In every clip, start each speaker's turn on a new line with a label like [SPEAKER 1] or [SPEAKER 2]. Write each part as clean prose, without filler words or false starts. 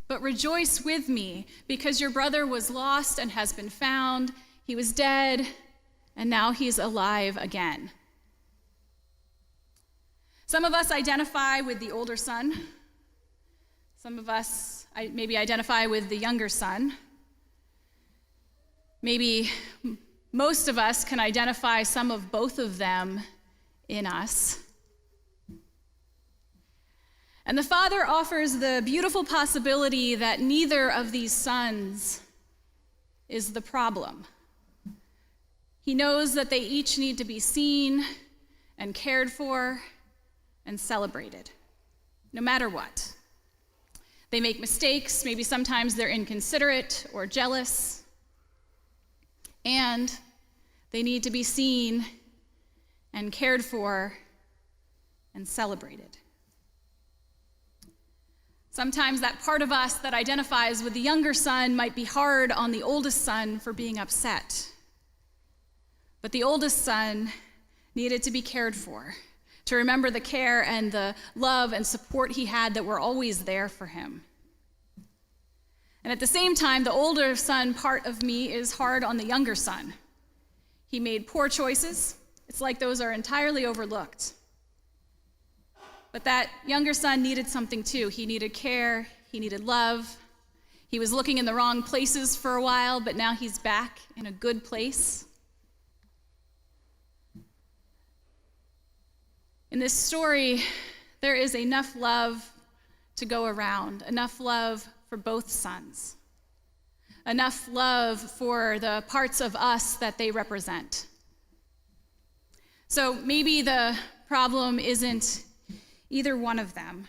[SPEAKER 1] But rejoice with me, because your brother was lost and has been found. He was dead, and now he's alive again. Some of us identify with the older son. Some of us maybe identify with the younger son. Maybe most of us can identify some of both of them in us. And the Father offers the beautiful possibility that neither of these sons is the problem. He knows that they each need to be seen and cared for and celebrated, no matter what. They make mistakes, maybe sometimes they're inconsiderate or jealous, and they need to be seen and cared for and celebrated. Sometimes that part of us that identifies with the younger son might be hard on the oldest son for being upset. But the oldest son needed to be cared for, to remember the care and the love and support he had that were always there for him. And at the same time, the older son part of me is hard on the younger son. He made poor choices. It's like those are entirely overlooked. But that younger son needed something too. He needed care, he needed love. He was looking in the wrong places for a while, but now he's back in a good place. In this story, there is enough love to go around, enough love for both sons, enough love for the parts of us that they represent. So maybe the problem isn't either one of them,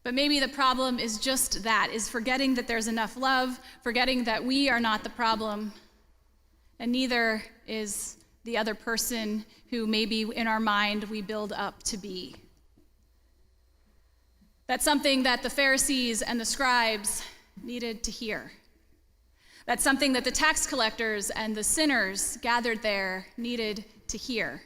[SPEAKER 1] but maybe the problem is just that, is forgetting that there's enough love, forgetting that we are not the problem, and neither is the other person who maybe in our mind we build up to be. That's something that the Pharisees and the scribes needed to hear. That's something that the tax collectors and the sinners gathered there needed to hear.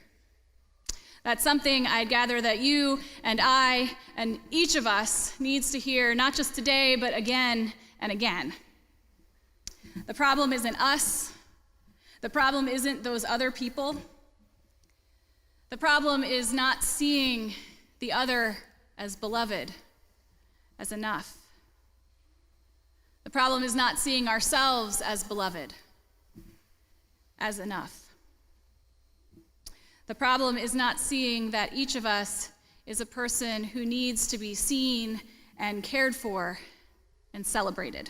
[SPEAKER 1] That's something I gather that you and I and each of us needs to hear, not just today, but again and again. The problem isn't us. The problem isn't those other people. The problem is not seeing the other as beloved, as enough. The problem is not seeing ourselves as beloved, as enough. The problem is not seeing that each of us is a person who needs to be seen and cared for and celebrated.